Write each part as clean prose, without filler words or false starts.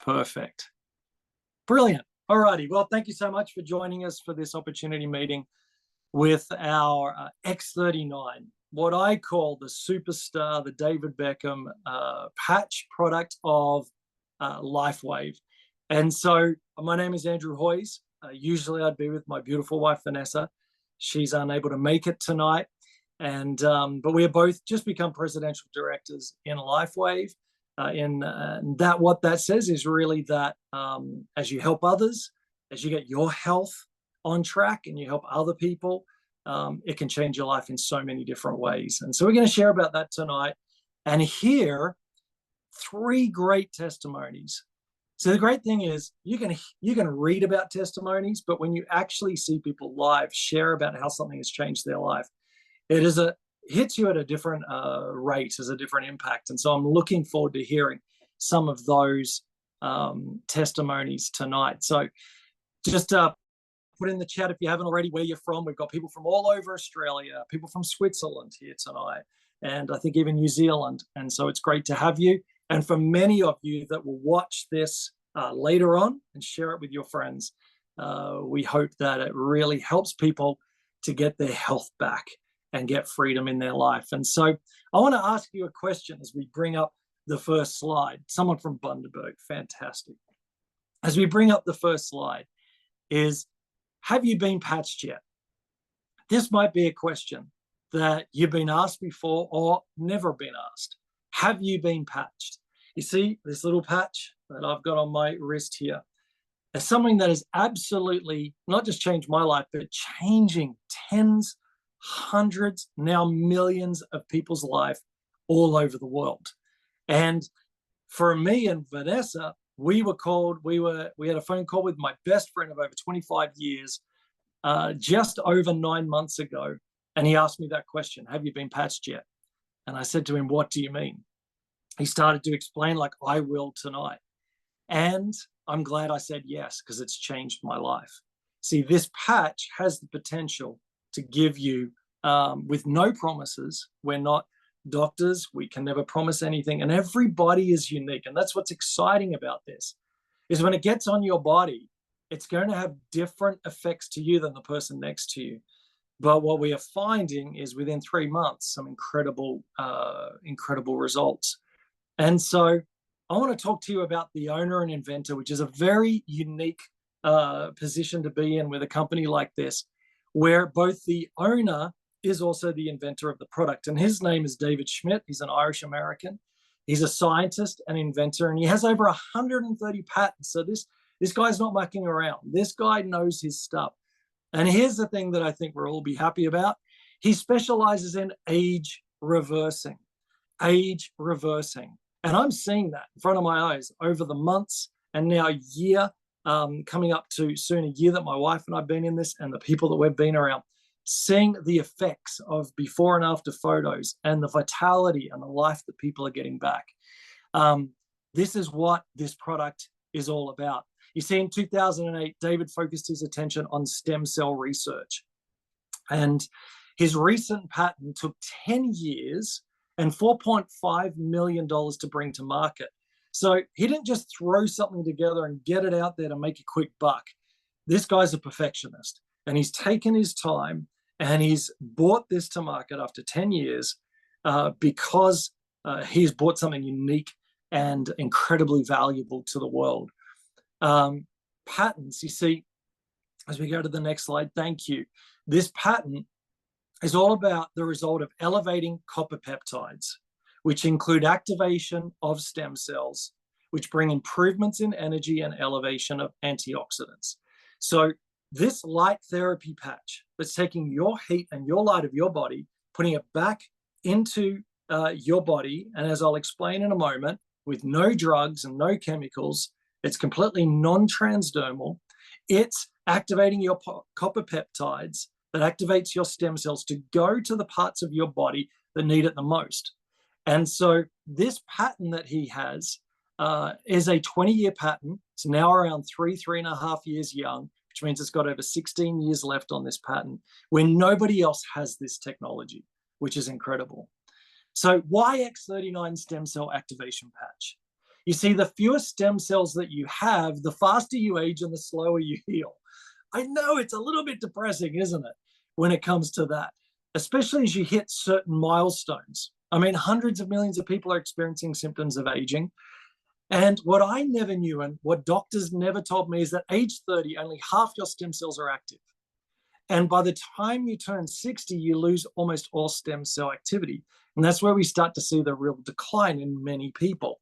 Perfect. Brilliant. All righty. Well, thank you so much for joining us for this opportunity meeting with our X39, what I call the superstar, the David Beckham patch product of LifeWave. And so my name is Andrew Hoyes. Usually I'd be with my beautiful wife, Vanessa. She's unable to make it tonight. And but we have both just become presidential directors in LifeWave. That what that says is really that as you help others, as you get your health on track and you help other people, it can change your life in so many different ways. And so we're going to share about that tonight and hear 3 great testimonies. So the great thing is you can read about testimonies, but when you actually see people live share about how something has changed their life, it hits you at a different rate, as a different impact. And so I'm looking forward to hearing some of those testimonies tonight. So just put in the chat if you haven't already where you're from. We've got people from all over Australia, people from Switzerland here tonight, and I think even New Zealand. And so it's great to have you. And for many of you that will watch this later on and share it with your friends, we hope that it really helps people to get their health back and get freedom in their life. And so I want to ask you a question as we bring up the first slide. Someone from Bundaberg, fantastic. As we bring up the first slide is, have you been patched yet? This might be a question that you've been asked before or never been asked. Have you been patched? You see this little patch that I've got on my wrist here is something that has absolutely not just changed my life, but changing tens, hundreds, now millions of people's life all over the world. And for me and Vanessa, we had a phone call with my best friend of over 25 years, just over 9 months ago. And he asked me that question, have you been patched yet? And I said to him, what do you mean? He started to explain like I will tonight. And I'm glad I said yes, because it's changed my life. See, this patch has the potential to give you, with no promises. We're not doctors. We can never promise anything. And everybody is unique. And that's what's exciting about this, is when it gets on your body, it's going to have different effects to you than the person next to you. But what we are finding is within 3 months, some incredible results. And so I want to talk to you about the owner and inventor, which is a very unique position to be in with a company like this, where both the owner is also the inventor of the product. And his name is David Schmidt. He's an Irish American. He's a scientist and inventor, and he has over 130 patents. So this guy's not mucking around. This guy knows his stuff. And here's the thing that I think we'll all be happy about. He specializes in age reversing. Age reversing. And I'm seeing that in front of my eyes over the months and now a year, coming up to soon a year that my wife and I have been in this, and the people that we've been around, seeing the effects of before and after photos and the vitality and the life that people are getting back. This is what this product is all about. You see, in 2008, David focused his attention on stem cell research. And his recent patent took 10 years and $4.5 million to bring to market. So he didn't just throw something together and get it out there to make a quick buck. This guy's a perfectionist, and he's taken his time and he's brought this to market after 10 years because he's brought something unique and incredibly valuable to the world. Patents, you see, as we go to the next slide, thank you. This patent is all about the result of elevating copper peptides, which include activation of stem cells, which bring improvements in energy and elevation of antioxidants. So this light therapy patch that's taking your heat and your light of your body, putting it back into your body, and as I'll explain in a moment, with no drugs and no chemicals, it's completely non-transdermal. It's activating your copper peptides that activates your stem cells to go to the parts of your body that need it the most. And so this patent that he has is a 20-year patent. It's now around 3.5 years young, which means it's got over 16 years left on this patent, where nobody else has this technology, which is incredible. So why X39 stem cell activation patch? You see, the fewer stem cells that you have, the faster you age and the slower you heal. I know it's a little bit depressing, isn't it, when it comes to that, especially as you hit certain milestones. I mean, hundreds of millions of people are experiencing symptoms of aging. And what I never knew and what doctors never told me is that age 30, only half your stem cells are active. And by the time you turn 60, you lose almost all stem cell activity. And that's where we start to see the real decline in many people.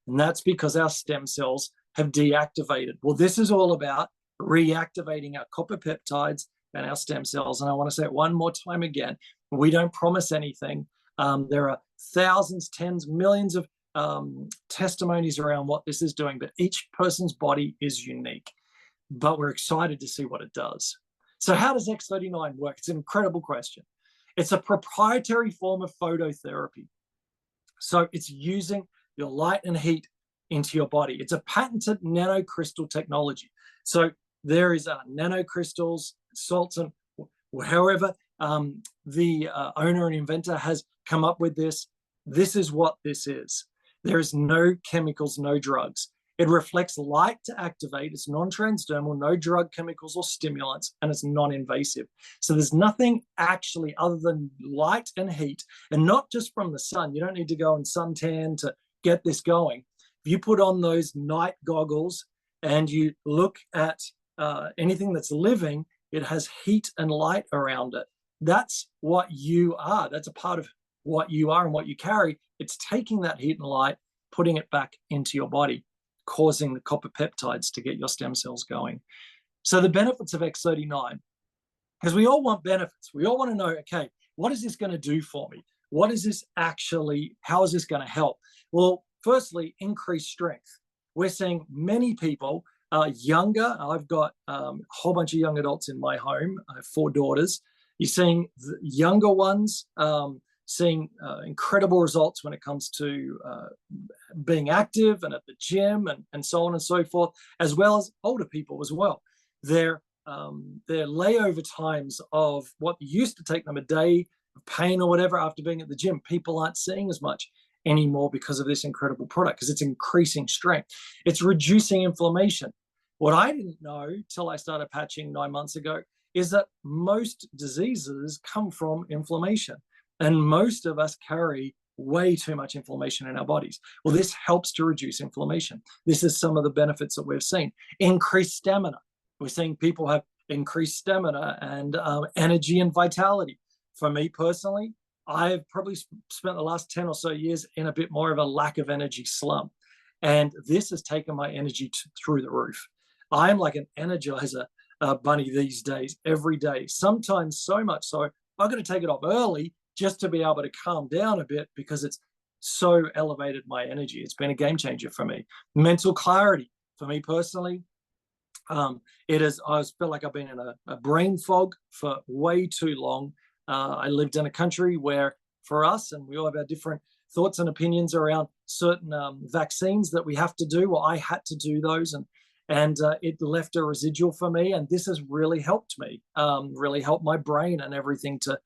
And that's because our stem cells have deactivated. Well, this is all about reactivating our copper peptides and our stem cells. And I want to say it one more time again. We don't promise anything. There are thousands, tens, millions of testimonies around what this is doing, but each person's body is unique. But we're excited to see what it does. So how does X39 work? It's an incredible question. It's a proprietary form of phototherapy. So it's using your light and heat into your body. It's a patented nanocrystal technology. So there is nanocrystals, salts, and however the owner and inventor has come up with this. This is what this is. There is no chemicals, no drugs. It reflects light to activate. It's non-transdermal, no drug, chemicals, or stimulants, and it's non-invasive. So there's nothing actually other than light and heat, and not just from the sun. You don't need to go and suntan to get this going. If you put on those night goggles and you look at anything that's living, it has heat and light around it. That's what you are. That's a part of what you are and what you carry. It's taking that heat and light, putting it back into your body, causing the copper peptides to get your stem cells going. So the benefits of X39, because we all want benefits. We all want to know, okay, what is this going to do for me? What is this actually, how is this going to help? Well, firstly, increased strength. We're seeing many people younger. I've got a whole bunch of young adults in my home. I have 4 daughters. You're seeing the younger ones seeing incredible results when it comes to being active and at the gym and so on and so forth, as well as older people as well. Their layover times of what used to take them a day of pain or whatever after being at the gym, people aren't seeing as much anymore because of this incredible product, because it's increasing strength. It's reducing inflammation. What I didn't know till I started patching 9 months ago is that most diseases come from inflammation. And most of us carry way too much inflammation in our bodies. Well, this helps to reduce inflammation. This is some of the benefits that we've seen. Increased stamina. We're seeing people have increased stamina and energy and vitality. For me personally, I've probably spent the last 10 or so years in a bit more of a lack of energy slump. And this has taken my energy through the roof. I'm like an energizer bunny these days, every day. Sometimes so much so, I've got to take it off early just to be able to calm down a bit because it's so elevated my energy. It's been a game changer for me. Mental clarity for me personally. It is, I feel like I've been in a brain fog for way too long. I lived in a country where for us, and we all have our different thoughts and opinions around certain vaccines that we have to do. Well, I had to do those, and it left a residual for me. And this has really helped me, really helped my brain and everything to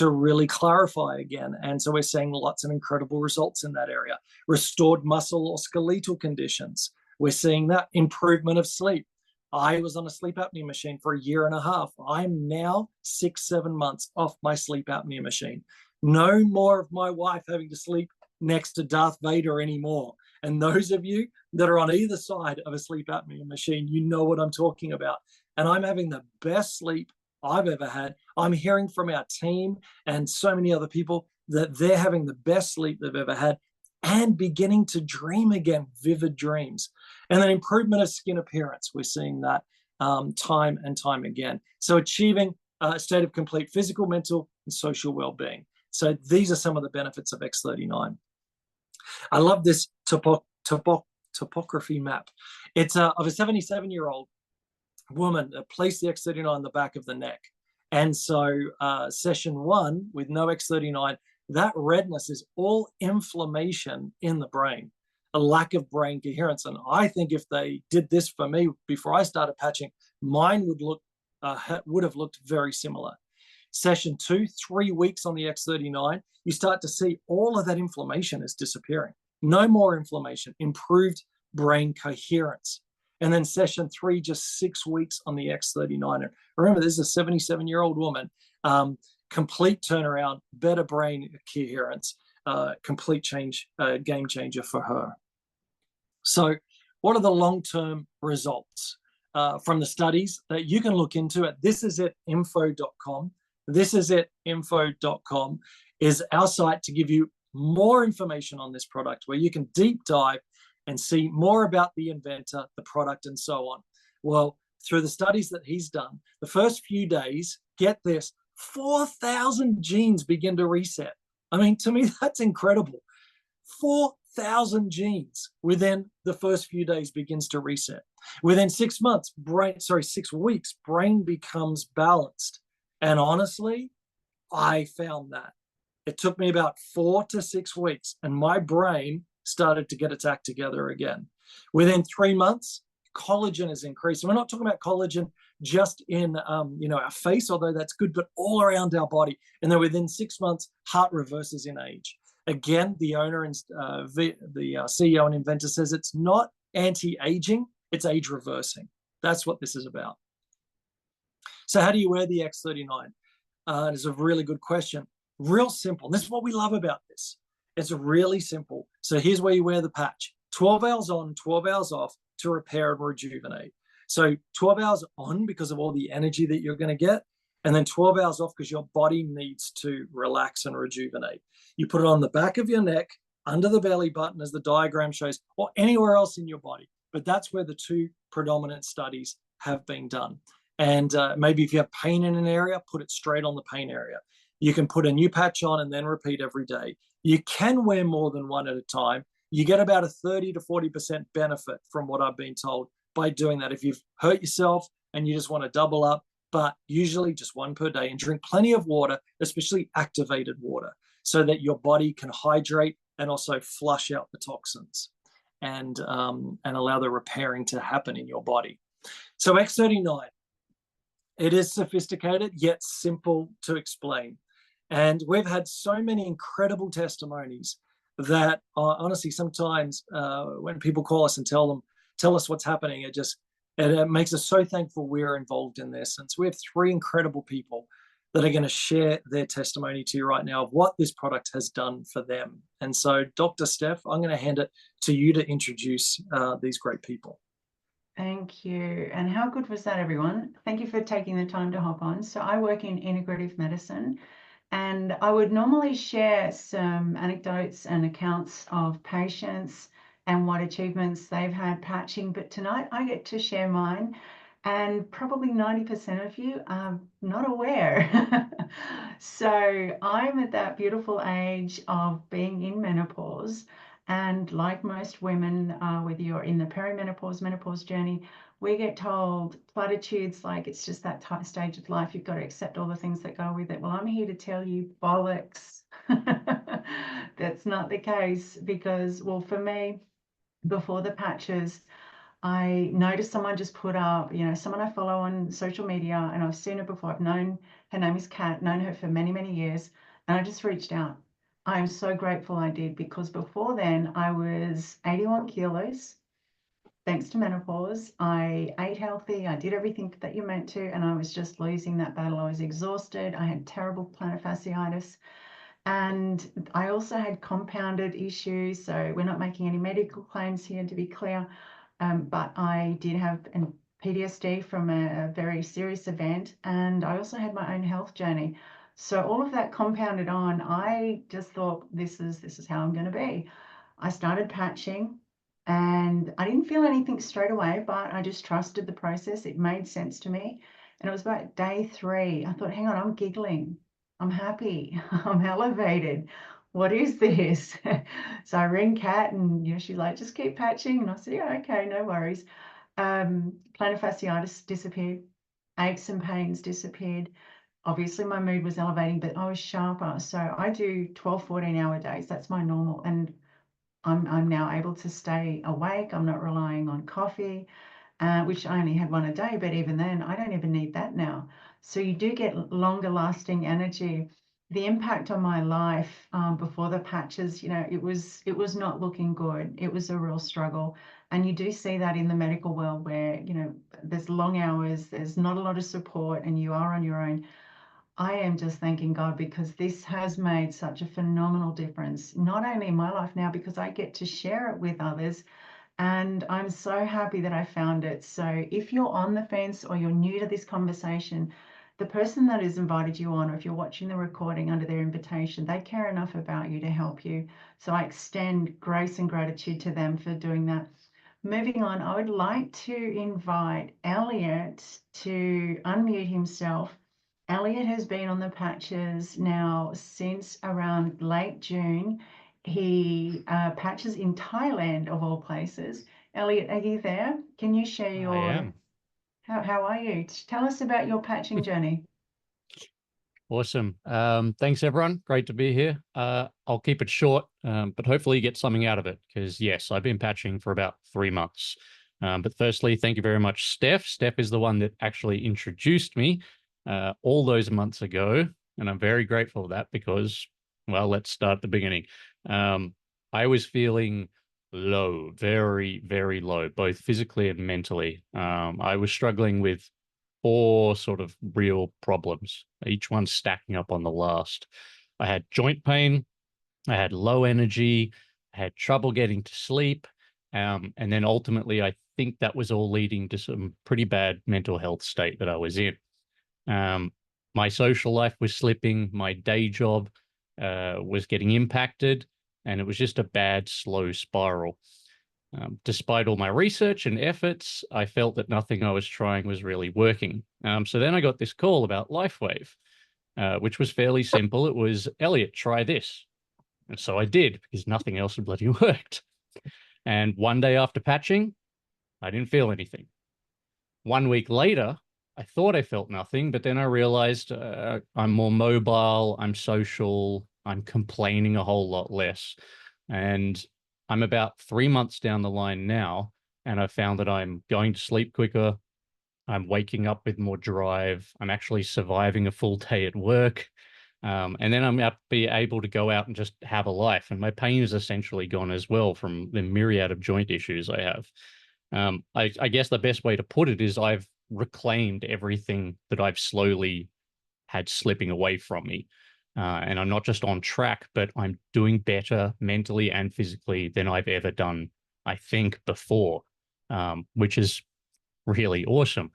really clarify again. And so we're seeing lots of incredible results in that area. Restored muscle or skeletal conditions. We're seeing that improvement of sleep. I was on a sleep apnea machine for 1.5 years. I'm now 6-7 months off my sleep apnea machine. No more of my wife having to sleep next to Darth Vader anymore. And those of you that are on either side of a sleep apnea machine, you know what I'm talking about. And I'm having the best sleep I've ever had. I'm hearing from our team and so many other people that they're having the best sleep they've ever had and beginning to dream again, vivid dreams. And then improvement of skin appearance. We're seeing that time and time again. So achieving a state of complete physical, mental, and social well-being. So these are some of the benefits of X39. I love this topography map. It's of a 77-year-old woman that placed the X39 on the back of the neck. And so session 1 with no X39, that redness is all inflammation in the brain, a lack of brain coherence. And I think if they did this for me before I started patching, mine would have looked very similar. Session 2, 3 weeks on the X39, you start to see all of that inflammation is disappearing. no more inflammation, improved brain coherence. And then session 3, just 6 weeks on the X39. And remember, this is a 77-year-old woman. Complete turnaround, better brain coherence, complete change, game changer for her. So what are the long-term results from the studies that you can look into at thisisit.info.com? Thisisit.info.com is our site to give you more information on this product, where you can deep dive and see more about the inventor, the product, and so on. Well, through the studies that he's done, the first few days, get this, 4,000 genes begin to reset. I mean, to me, that's incredible. 4,000 genes within the first few days begins to reset. Within 6 weeks, brain becomes balanced. And honestly, I found that. It took me about 4 to 6 weeks, and my brain started to get its act together again. Within 3 months, collagen is increased. And we're not talking about collagen just in our face, although that's good, but all around our body. And then within 6 months, heart reverses in age. Again, the owner and the CEO and inventor says it's not anti-aging, it's age reversing. That's what this is about. So how do you wear the X39? It's a really good question. Real simple. This is what we love about this. It's really simple. So here's where you wear the patch. 12 hours on, 12 hours off to repair and rejuvenate. So 12 hours on because of all the energy that you're going to get, and then 12 hours off because your body needs to relax and rejuvenate. You put it on the back of your neck, under the belly button, as the diagram shows, or anywhere else in your body. But that's where the 2 predominant studies have been done. And maybe if you have pain in an area, put it straight on the pain area. You can put a new patch on and then repeat every day. You can wear more than one at a time. You get about a 30 to 40% benefit from what I've been told by doing that. If you've hurt yourself and you just want to double up, but usually just one per day, and drink plenty of water, especially activated water, so that your body can hydrate and also flush out the toxins and allow the repairing to happen in your body. So X39, it is sophisticated yet simple to explain. And we've had so many incredible testimonies that honestly, sometimes when people call us and tell us what's happening, it makes us so thankful we're involved in this. And so we have 3 incredible people that are going to share their testimony to you right now of what this product has done for them. And so, Dr. Steph, I'm going to hand it to you to introduce these great people. Thank you. And how good was that, everyone? Thank you for taking the time to hop on. So I work in integrative medicine, and I would normally share some anecdotes and accounts of patients and what achievements they've had patching. But tonight I get to share mine, and probably 90% of you are not aware. So I'm at that beautiful age of being in menopause. And like most women, whether you're in the perimenopause, menopause journey, we get told platitudes like it's just that stage of life, you've got to accept all the things that go with it. Well, I'm here to tell you bollocks. That's not the case, because, well, for me, before the patches, I noticed someone just put up, someone I follow on social media, and I've seen her before. I've known, her name is Kat, known her for many, many years, and I just reached out. I am so grateful I did, because before then I was 81 kilos. Thanks to menopause, I ate healthy, I did everything that you're meant to, and I was just losing that battle. I was exhausted, I had terrible plantar fasciitis, and I also had compounded issues. So we're not making any medical claims here, to be clear, but I did have PTSD from a very serious event, and I also had my own health journey. So all of that compounded on, I just thought, this is how I'm going to be. I started patching, and I didn't feel anything straight away, but I just trusted the process. It made sense to me. And it was about day 3. I thought, hang on, I'm giggling. I'm happy. I'm elevated. What is this? So I rang Kat, and she's like, just keep patching. And I said, yeah, okay, no worries. Plantar fasciitis disappeared. Aches and pains disappeared. Obviously my mood was elevating, but I was sharper. So I do 12, 14-hour days. That's my normal. And I'm now able to stay awake. I'm not relying on coffee, which I only had one a day, but even then I don't even need that now. So you do get longer lasting energy. the impact on my life before the patches, you know, it was not looking good. It was a real struggle. And you do see that in the medical world where, you know, there's long hours, there's not a lot of support, and you are on your own. I am just thanking God because this has made such a phenomenal difference, not only in my life now, because I get to share it with others. And I'm so happy that I found it. So if you're on the fence or you're new to this conversation, the person that has invited you on, or if you're watching the recording under their invitation, they care enough about you to help you. So I extend grace and gratitude to them for doing that. Moving on, I would like to invite Elliot to unmute himself. Elliot has been on the patches now since around late June. He patches in Thailand, of all places. Elliot, are you there? Can you share I am. how are you? Tell us about your patching journey. Awesome. Thanks, everyone. Great to be here. I'll keep it short, but hopefully you get something out of it because, yes, I've been patching for about 3 months. But firstly, thank you very much, Steph. Steph is the one that actually introduced me all those months ago, and I'm very grateful for that because, well, let's start at the beginning. I was feeling low, very, very low, both physically and mentally. I was struggling with 4 sort of real problems, each one stacking up on the last. I had joint pain, I had low energy, I had trouble getting to sleep, and then ultimately I think that was all leading to some pretty bad mental health state that I was in. My social life was slipping, my day job was getting impacted, and it was just a bad, slow spiral. Despite all my research and efforts, I felt that nothing I was trying was really working. So then I got this call about LifeWave, which was fairly simple. It was, Elliot, try this. And so I did, because nothing else had bloody worked. And one day after patching, I didn't feel anything. 1 week later, I thought I felt nothing, but then I realized I'm more mobile, I'm social, I'm complaining a whole lot less. And I'm about 3 months down the line now, and I found that I'm going to sleep quicker. I'm waking up with more drive. I'm actually surviving a full day at work. And then I'm be able to go out and just have a life. And my pain is essentially gone as well from the myriad of joint issues I have. I guess the best way to put it is I've reclaimed everything that I've slowly had slipping away from me. And I'm not just on track, but I'm doing better mentally and physically than I've ever done, I think, before, which is really awesome.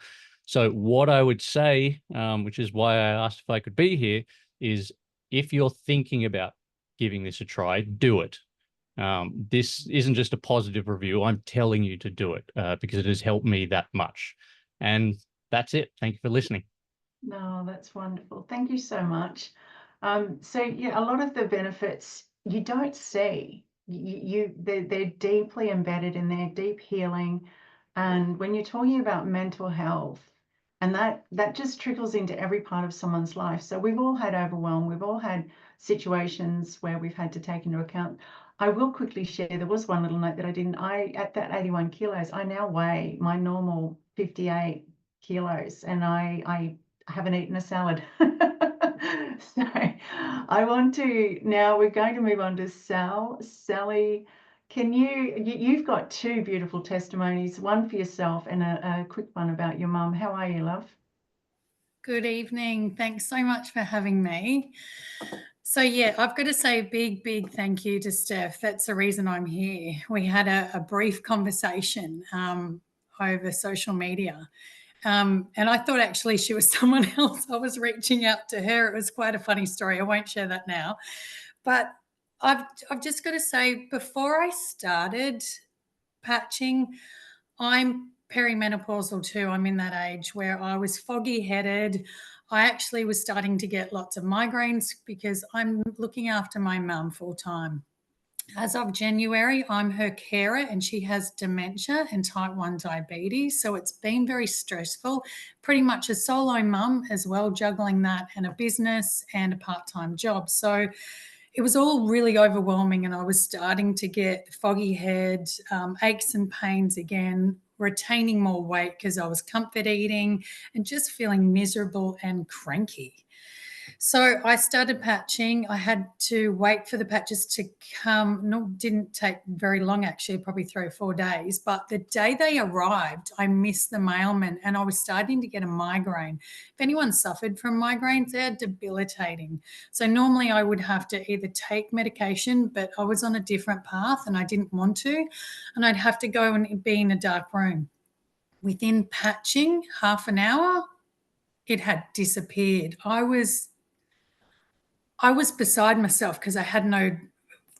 So what I would say, which is why I asked if I could be here, is if you're thinking about giving this a try, do it. This isn't just a positive review. I'm telling you to do it because it has helped me that much. And that's it. Thank you for listening. No, that's wonderful. Thank you so much. So yeah, a lot of the benefits you don't see. They're deeply embedded in there, deep healing. And when you're talking about mental health, and that just trickles into every part of someone's life. So we've all had overwhelm, we've all had situations where we've had to take into account. I will quickly share, there was one little note that I didn't, at that 81 kilos, I now weigh my normal 58 kilos, and I haven't eaten a salad. So I want to, now we're going to move on to Sally. Can you've got 2 beautiful testimonies, one for yourself and a quick one about your mum. How are you, love? Good evening. Thanks so much for having me. So yeah, I've got to say a big thank you to Steph. That's the reason I'm here. We had a brief conversation over social media. And I thought actually she was someone else. I was reaching out to her. It was quite a funny story. I won't share that now. But I've just got to say, before I started patching, I'm perimenopausal too. I'm in that age where I was foggy headed. I actually was starting to get lots of migraines because I'm looking after my mum full time. As of January, I'm her carer and she has dementia and type 1 diabetes. So it's been very stressful, pretty much a solo mum as well, juggling that and a business and a part-time job. So it was all really overwhelming and I was starting to get foggy head, aches and pains again, retaining more weight because I was comfort eating and just feeling miserable and cranky. So I started patching. I had to wait for the patches to come. No, didn't take very long, actually, probably 3 or 4 days. But the day they arrived, I missed the mailman and I was starting to get a migraine. If anyone suffered from migraines, they're debilitating. So normally I would have to either take medication, but I was on a different path and I didn't want to. And I'd have to go and be in a dark room. Within patching, half an hour, it had disappeared. I was beside myself because I had no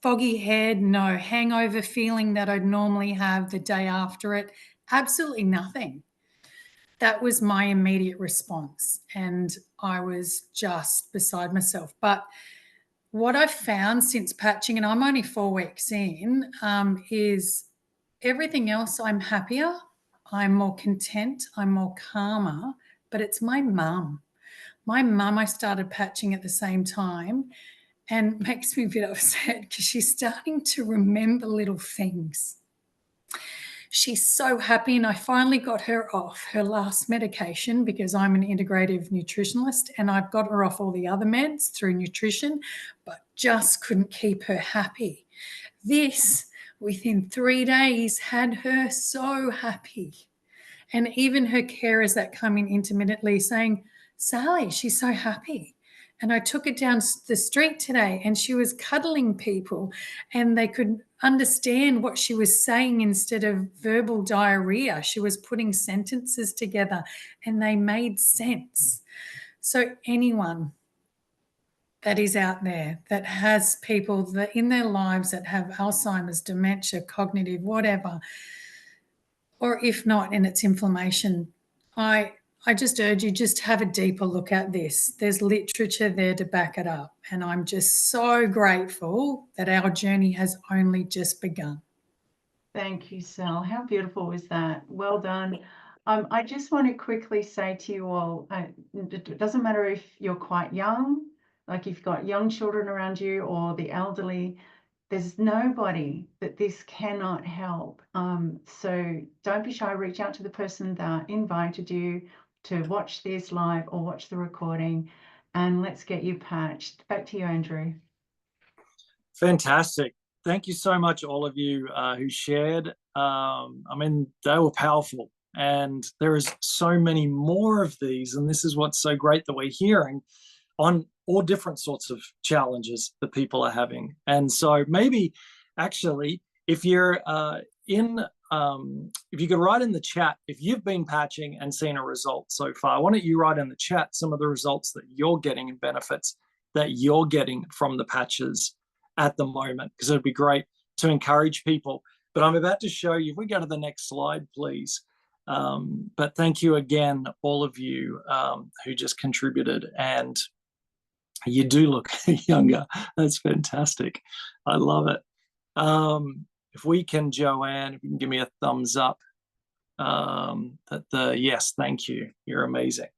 foggy head, no hangover feeling that I'd normally have the day after it, absolutely nothing. That was my immediate response, and I was just beside myself. But what I've found since patching, and I'm only 4 weeks in, is everything else I'm happier, I'm more content, I'm more calmer, but it's my mum. My mum, I started patching at the same time, and makes me a bit upset because she's starting to remember little things. She's so happy, and I finally got her off her last medication because I'm an integrative nutritionist and I've got her off all the other meds through nutrition, but just couldn't keep her happy. This, within 3 days, had her so happy. And even her carers that come in intermittently saying, Sally, she's so happy. And I took her down the street today and she was cuddling people and they could understand what she was saying instead of verbal diarrhea. She was putting sentences together and they made sense. So anyone that is out there that has people that in their lives that have Alzheimer's, dementia, cognitive, whatever, or if not, and it's inflammation, I just urge you just have a deeper look at this. There's literature there to back it up. And I'm just so grateful that our journey has only just begun. Thank you, Sal. How beautiful was that? Well done. I just want to quickly say to you all, it doesn't matter if you're quite young, like you've got young children around you or the elderly, there's nobody that this cannot help. So don't be shy, reach out to the person that invited you to watch this live or watch the recording, and let's get you patched. Back to you, Andrew. Fantastic. Thank you so much, all of you who shared. I mean, they were powerful, and there is so many more of these, and this is what's so great that we're hearing on all different sorts of challenges that people are having. And so maybe actually, if you're if you could write in the chat, if you've been patching and seen a result so far, why don't you write in the chat some of the results that you're getting and benefits that you're getting from the patches at the moment, because it'd be great to encourage people. But I'm about to show you, if we go to the next slide, please. But thank you again, all of you who just contributed, and you do look younger. That's fantastic. I love it. If we can, Joanne, if you can give me a thumbs up. Yes, thank you. You're amazing.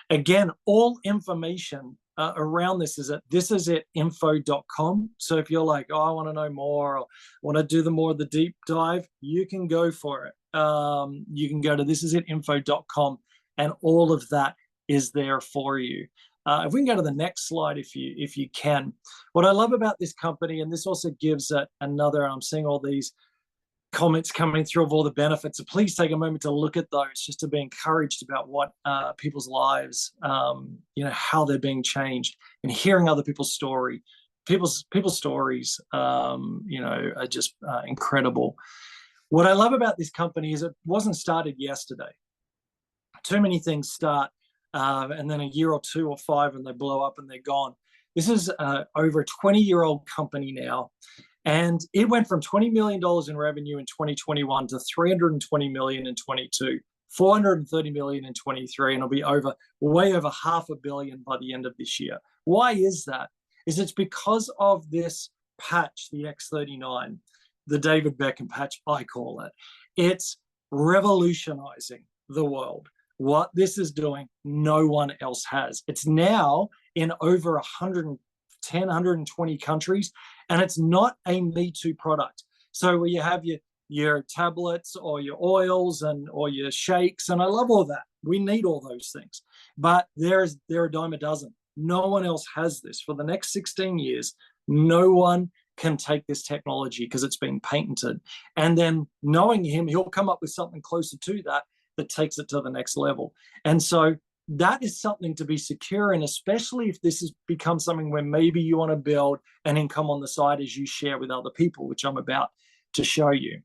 Again, all information around this is at thisisitinfo.com. So if you're like, oh, I want to know more, or want to do the deep dive, you can go for it. You can go to thisisitinfo.com and all of that is there for you. If we can go to the next slide, if you can. What I love about this company, and this also gives it another, and I'm seeing all these comments coming through of all the benefits, so please take a moment to look at those, just to be encouraged about what people's lives, how they're being changed, and hearing other people's story. People's stories, are just incredible. What I love about this company is it wasn't started yesterday. Too many things start and then a year or 2 or 5 and they blow up and they're gone. This is over a 20-year-old company now, and it went from $20 million in revenue in 2021 to $320 million in 22, $430 million in 23, and it'll be way over $500 million by the end of this year. Why is that? It's because of this patch, the X39, the David Beckham patch, I call it. It's revolutionizing the world. What this is doing, no one else has. It's now in over 110, 120 countries, and it's not a Me Too product. So where you have your tablets or your oils or your shakes, and I love all that. We need all those things, but they're a dime a dozen. no one else has this. For the next 16 years, no one can take this technology because it's been patented. And then knowing him, he'll come up with something closer to that that takes it to the next level. And so that is something to be secure in, especially if this has become something where maybe you want to build an income on the side as you share with other people, which I'm about to show you.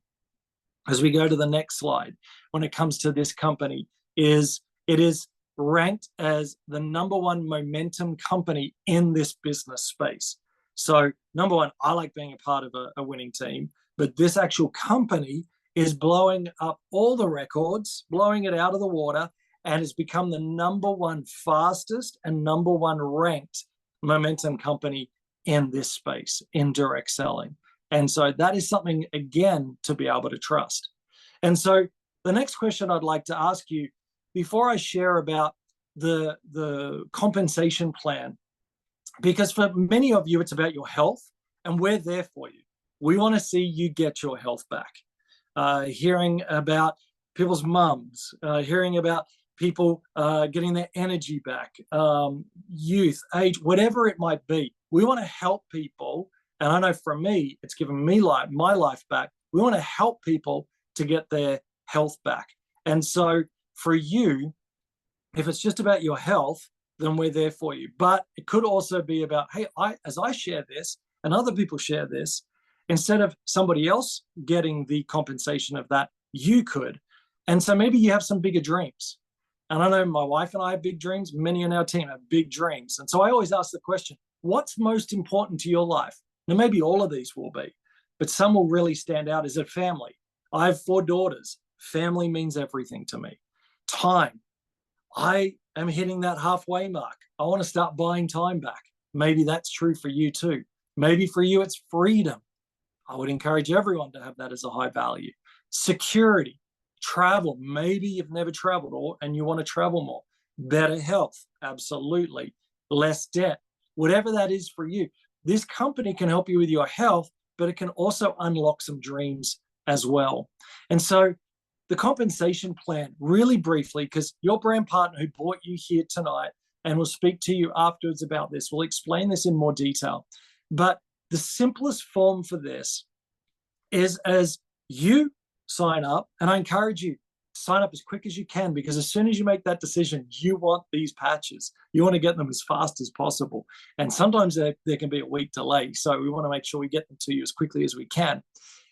As we go to the next slide, when it comes to this company, it is ranked as the #1 momentum company in this business space. So number one, I like being a part of a winning team, but this actual company is blowing up all the records, blowing it out of the water, and has become the #1 fastest and #1 ranked momentum company in this space, in direct selling. And so that is something, again, to be able to trust. And so the next question I'd like to ask you, before I share about the compensation plan, because for many of you, it's about your health, and we're there for you. We want to see you get your health back. Hearing about people's mums, hearing about people getting their energy back, youth, age, whatever it might be. We want to help people. And I know for me, it's given me my life back. We want to help people to get their health back. And so for you, if it's just about your health, then we're there for you. But it could also be about, hey, as I share this and other people share this, instead of somebody else getting the compensation of that, you could. And so maybe you have some bigger dreams. And I know my wife and I have big dreams. Many in our team have big dreams. And so I always ask the question, what's most important to your life? Now, maybe all of these will be, but some will really stand out. Is it family? I have 4 daughters. Family means everything to me. Time. I am hitting that halfway mark. I want to start buying time back. Maybe that's true for you too. Maybe for you, it's freedom. I would encourage everyone to have that as a high value. Security, travel. Maybe you've never traveled and you want to travel more. Better health, absolutely. Less debt, whatever that is for you. This company can help you with your health, but it can also unlock some dreams as well. And so the compensation plan, really briefly, because your brand partner who brought you here tonight and will speak to you afterwards about this, will explain this in more detail. But the simplest form for this is as you sign up, and I encourage you, sign up as quick as you can, because as soon as you make that decision, you want these patches. You want to get them as fast as possible. And sometimes there can be a week delay. So we want to make sure we get them to you as quickly as we can.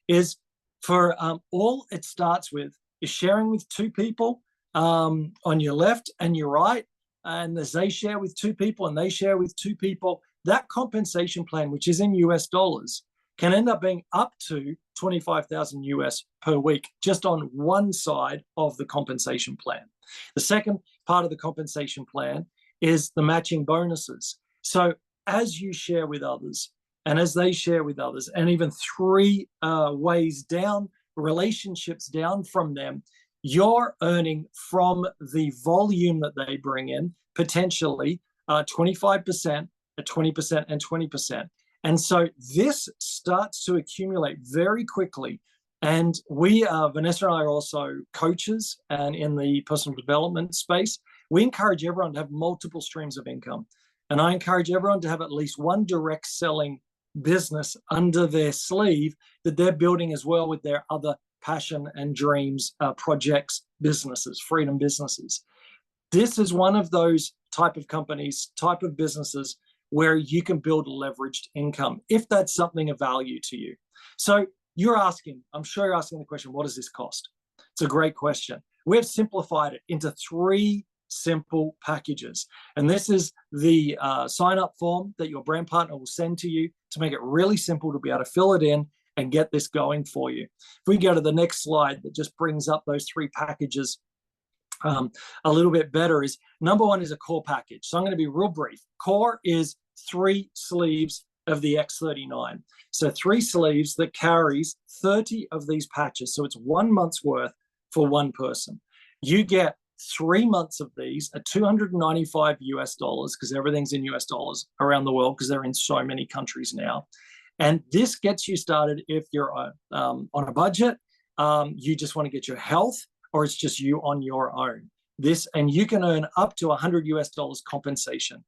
Is for all it starts with is sharing with 2 people on your left and your right. And as they share with 2 people and they share with 2 people, that compensation plan, which is in US dollars, can end up being up to 25,000 US per week, just on one side of the compensation plan. The second part of the compensation plan is the matching bonuses. So as you share with others and as they share with others, and even 3 ways down, relationships down from them, you're earning from the volume that they bring in, potentially 25%, 20%, and 20%. And so this starts to accumulate very quickly. And we, Vanessa and I, are also coaches, and in the personal development space, we encourage everyone to have multiple streams of income. And I encourage everyone to have at least one direct selling business under their sleeve that they're building as well with their other passion and dreams, projects, businesses, freedom businesses. This is one of those type of companies, type of businesses where you can build leveraged income, if that's something of value to you. So you're asking, I'm sure you're asking the question, what does this cost? It's a great question. We've simplified it into 3 simple packages. And this is the sign-up form that your brand partner will send to you to make it really simple to be able to fill it in and get this going for you. If we go to the next slide that just brings up those 3 packages a little bit better, is number 1 is a core package. So I'm going to be real brief. Core is 3 sleeves of the X39. So 3 sleeves that carries 30 of these patches. So it's 1 month's worth for one person. You get 3 months of these at $295 US, because everything's in US dollars around the world, because they're in so many countries now. And this gets you started if you're on a budget, you just want to get your health, or it's just you on your own. And you can earn up to $100 US compensation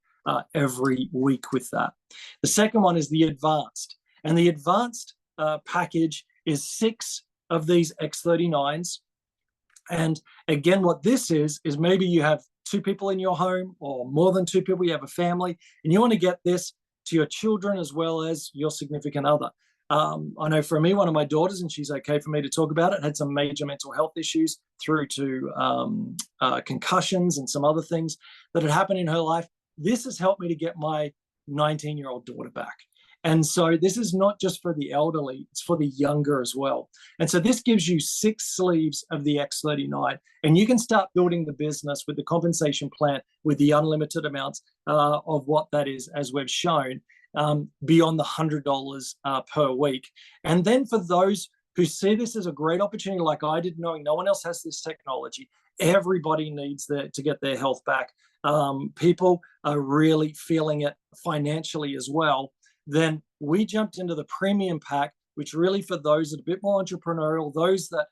every week with that. The second one is the advanced. And the advanced package is 6 of these X39s. And again, what this is maybe you have 2 people in your home or more than 2 people, you have a family, and you want to get this to your children as well as your significant other. I know for me, one of my daughters, and she's okay for me to talk about it, had some major mental health issues through to concussions and some other things that had happened in her life. This has helped me to get my 19-year-old daughter back. And so this is not just for the elderly, it's for the younger as well. And so this gives you 6 sleeves of the X39, and you can start building the business with the compensation plan with the unlimited amounts of what that is, as we've shown, beyond the $100 per week. And then for those who see this as a great opportunity, like I did, knowing no one else has this technology, everybody needs to get their health back. People are really feeling it financially as well. Then we jumped into the premium pack, which really for those that are a bit more entrepreneurial, those that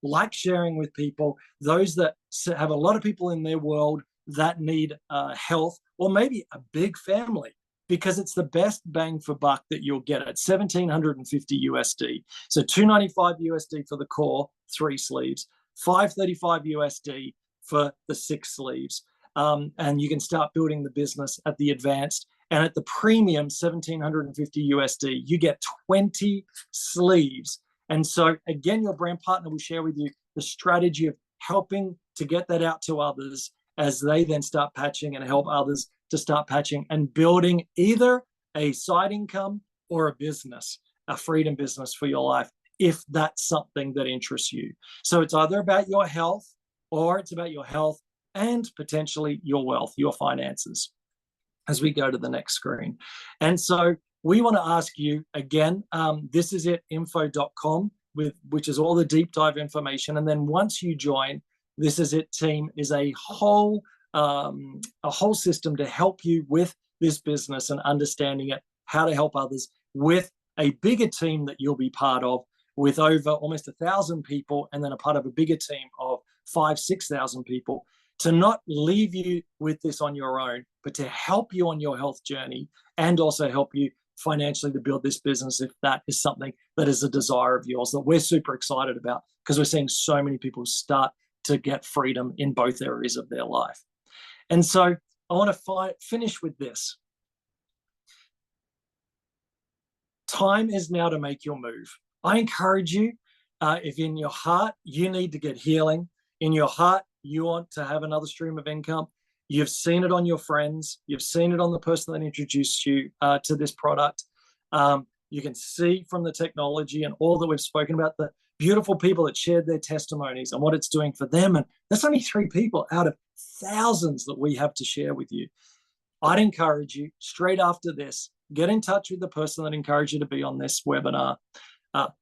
like sharing with people, those that have a lot of people in their world that need health, or maybe a big family, because it's the best bang for buck that you'll get at $1,750 USD. So $295 USD for the core 3 sleeves, $535 USD for the 6 sleeves. And you can start building the business at the advanced. And at the premium, $1,750 USD, you get 20 sleeves. And so again, your brand partner will share with you the strategy of helping to get that out to others as they then start patching and help others to start patching and building either a side income or a business, a freedom business for your life, if that's something that interests you. So it's either about your health, or it's about your health and potentially your wealth, your finances, as we go to the next screen. And so we want to ask you again, this is it, info.com, which is all the deep dive information. And then once you join, This Is It team is a whole system to help you with this business and understanding it, how to help others, with a bigger team that you'll be part of, with over almost 1,000 people, and then a part of a bigger team of 5,000-6,000 people, to not leave you with this on your own, but to help you on your health journey and also help you financially to build this business, if that is something that is a desire of yours, that we're super excited about, because we're seeing so many people start to get freedom in both areas of their life. And so I want to finish with this. Time is now to make your move. I encourage you, if in your heart you need to get healing, in your heart you want to have another stream of income, you've seen it on your friends, you've seen it on the person that introduced you to this product. You can see from the technology and all that we've spoken about, the beautiful people that shared their testimonies and what it's doing for them. And that's only 3 people out of thousands that we have to share with you. I'd encourage you, straight after this, get in touch with the person that encouraged you to be on this webinar.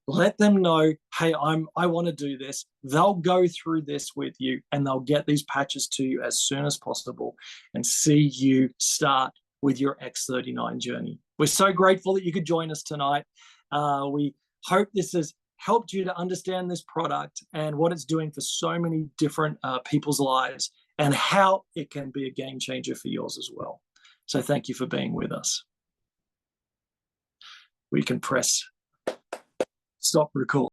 Let them know, hey, I want to do this. They'll go through this with you, and they'll get these patches to you as soon as possible and see you start with your X39 journey. We're so grateful that you could join us tonight. We hope this has helped you to understand this product and what it's doing for so many different people's lives, and how it can be a game changer for yours as well. So thank you for being with us. We can press stop record.